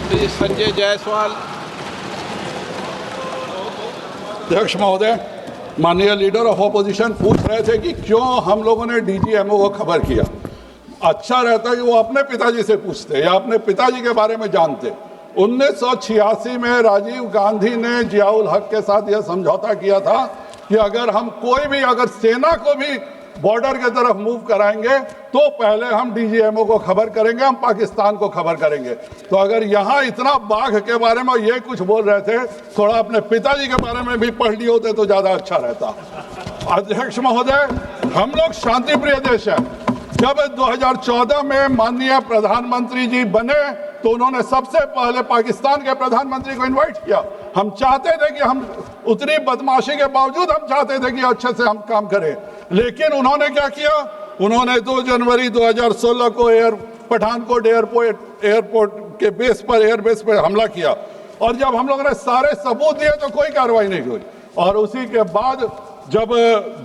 श्री संजय जायसवाल। अध्यक्ष महोदय, माननीय लीडर ऑफ ऑपोजिशन पूछ रहे थे कि क्यों हम लोगों ने डीजीएमओ को खबर किया। अच्छा रहता कि वो अपने पिताजी से पूछते या अपने पिताजी के बारे में जानते। 1986 में राजीव गांधी ने जियाउल हक के साथ यह समझौता किया था कि अगर हम कोई भी अगर सेना को भी बॉर्डर के तरफ मूव कराएंगे तो पहले हम डीजीएमओ को खबर करेंगे, हम पाकिस्तान को खबर करेंगे। तो अगर यहाँ इतना बाघ के बारे में ये कुछ बोल रहे थे, थोड़ा अपने पिताजी के बारे में भी पढ़ लिए होते तो ज्यादा अच्छा रहता। अध्यक्ष महोदय, हम लोग शांति प्रिय देश है। जब 2014 में माननीय प्रधानमंत्री जी बने तो उन्होंने सबसे पहले पाकिस्तान के प्रधानमंत्री को इनवाइट किया। हम चाहते थे कि हम उतनी बदमाशी के बावजूद हम चाहते थे कि अच्छे से हम काम करें, लेकिन उन्होंने क्या किया, उन्होंने 2 जनवरी 2016 को पठानकोट एयरपोर्ट के बेस पर एयरबेस पर हमला किया और जब हम लोगों ने सारे सबूत दिए तो कोई कार्रवाई नहीं हुई। और उसी के बाद जब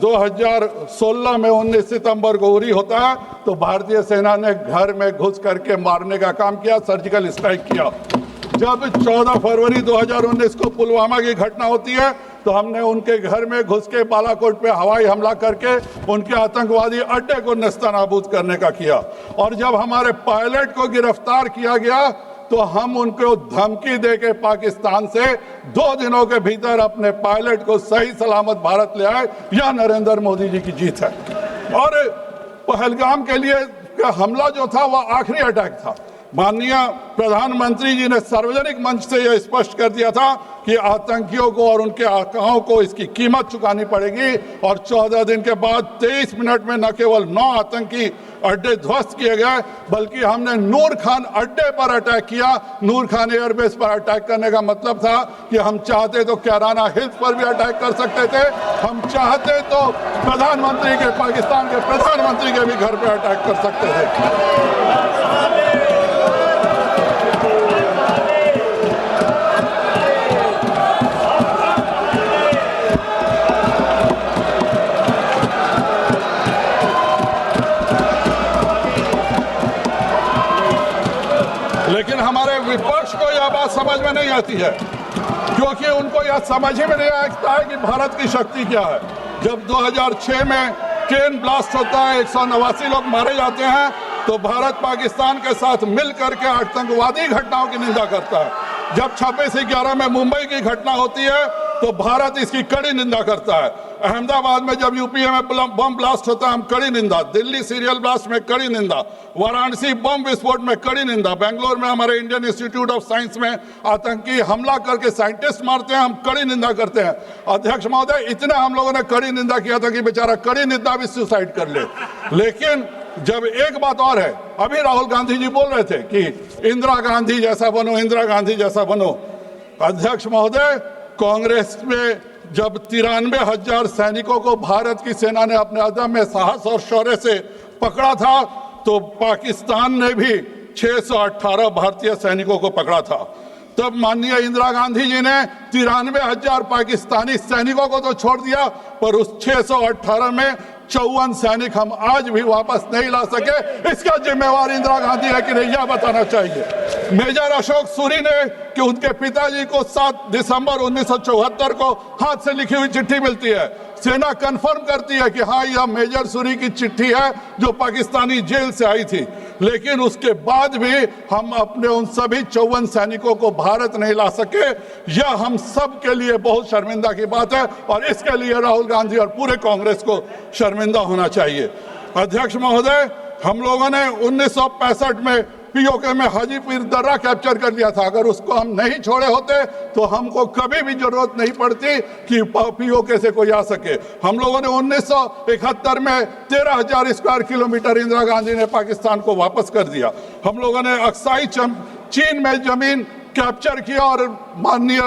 2016 में 19 सितंबर को उरी होता है तो भारतीय सेना ने घर में घुस करके मारने का काम किया, सर्जिकल स्ट्राइक किया। जब 14 फरवरी 2019 को पुलवामा की घटना होती है तो हमने उनके घर में घुस के बालाकोट पे हवाई हमला करके उनके आतंकवादी अड्डे को नेस्तनाबूद करने का किया। और जब हमारे पायलट को गिरफ्तार किया गया तो हम उनको धमकी देके पाकिस्तान से 2 दिनों के भीतर अपने पायलट को सही सलामत भारत ले आए। यह नरेंद्र मोदी जी की जीत है। और पहलगाम के लिए हमला जो था वह आखिरी अटैक था। माननीय प्रधानमंत्री जी ने सार्वजनिक मंच से यह स्पष्ट कर दिया था कि आतंकियों को और उनके आकाओं को इसकी कीमत चुकानी पड़ेगी। और 14 दिन के बाद 23 मिनट में न केवल 9 आतंकी अड्डे ध्वस्त किए गए बल्कि हमने नूर खान अड्डे पर अटैक किया। नूर खान एयरबेस पर अटैक करने का मतलब था कि हम चाहते तो कैराना हिल्स पर भी अटैक कर सकते थे, हम चाहते तो प्रधानमंत्री के पाकिस्तान के प्रधानमंत्री के भी घर पर अटैक कर सकते थे। लेकिन हमारे विपक्ष को यह बात समझ में नहीं आती है, क्योंकि उनको यह समझ ही में नहीं आता है कि भारत की शक्ति क्या है। जब 2006 में ट्रेन ब्लास्ट होता है, 189 लोग मारे जाते हैं, तो भारत पाकिस्तान के साथ मिल करके आतंकवादी घटनाओं की निंदा करता है। जब 26/11 में मुंबई की घटना होती है तो भारत इसकी कड़ी निंदा करता है। अहमदाबाद में जब यूपीए में बम ब्लास्ट होता है हम कड़ी निंदा, दिल्ली सीरियल ब्लास्ट में कड़ी निंदा, वाराणसी बम विस्फोट में कड़ी निंदा, बेंगलोर में हमारे इंडियन इंस्टीट्यूट ऑफ साइंस में आतंकी हमला करके साइंटिस्ट मारते हैं, हम कड़ी निंदा करते हैं। अध्यक्ष महोदय, इतना हम लोगों ने कड़ी निंदा किया था कि बेचारा कड़ी निंदा भी सुसाइड कर ले। लेकिन जब एक बात और है, अभी राहुल गांधी जी बोल रहे थे कि इंदिरा गांधी जैसा बनो, इंदिरा गांधी जैसा बनो। अध्यक्ष महोदय, कांग्रेस में जब 93,000 सैनिकों को भारत की सेना ने अपने अदम्य साहस और शौर्य से पकड़ा था तो पाकिस्तान ने भी 618 भारतीय सैनिकों को पकड़ा था। तब माननीय इंदिरा गांधी जी ने 93,000 पाकिस्तानी सैनिकों को तो छोड़ दिया, पर उस 618 में 54 सैनिक हम आज भी वापस नहीं ला सके। इसका जिम्मेवार इंदिरा गांधी है कि नहीं, यह बताना चाहिए। मेजर अशोक सूरी ने कि उनके पिताजी को 7 दिसंबर 1974 को हाथ से लिखी हुई चिट्ठी मिलती है। सेना कंफर्म करती है कि हाँ, यह मेजर सूरी की चिट्ठी है जो पाकिस्तानी जेल से आई थी। लेकिन उसके बाद भी हम अपने उन सभी 54 सैनिकों को भारत नहीं ला सके। यह हम सब के लिए बहुत शर्मिंदा की बात है और इसके लिए राहुल गांधी और पूरे कांग्रेस को शर्मिंदा होना चाहिए। अध्यक्ष महोदय, हम लोगों ने 1965 में पीओके में हाजीपुर दर्रा कैप्चर कर लिया था। अगर उसको हम नहीं छोड़े होते तो हमको कभी भी जरूरत नहीं पड़ती कि पीओके से कोई आ सके। हम लोगों ने 1971 में 13,000 स्क्वायर किलोमीटर इंदिरा गांधी ने पाकिस्तान को वापस कर दिया। हम लोगों ने अक्साई चीन में जमीन कैप्चर किया और माननीय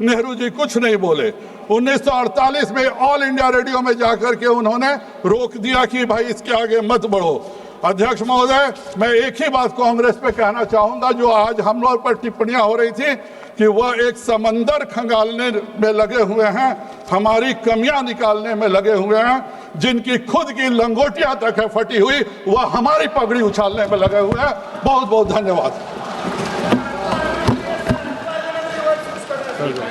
नेहरू जी कुछ नहीं बोले। 1948 में ऑल इंडिया रेडियो में जाकर के उन्होंने रोक दिया कि भाई इसके आगे मत बढ़ो। अध्यक्ष महोदय, मैं एक ही बात कांग्रेस पे कहना चाहूंगा, जो आज हम लोग पर टिप्पणियां हो रही थी कि वह एक समंदर खंगालने में लगे हुए हैं, हमारी कमियां निकालने में लगे हुए हैं। जिनकी खुद की लंगोटियां तक है फटी हुई, वह हमारी पगड़ी उछालने में लगे हुए हैं। बहुत बहुत धन्यवाद। कर दो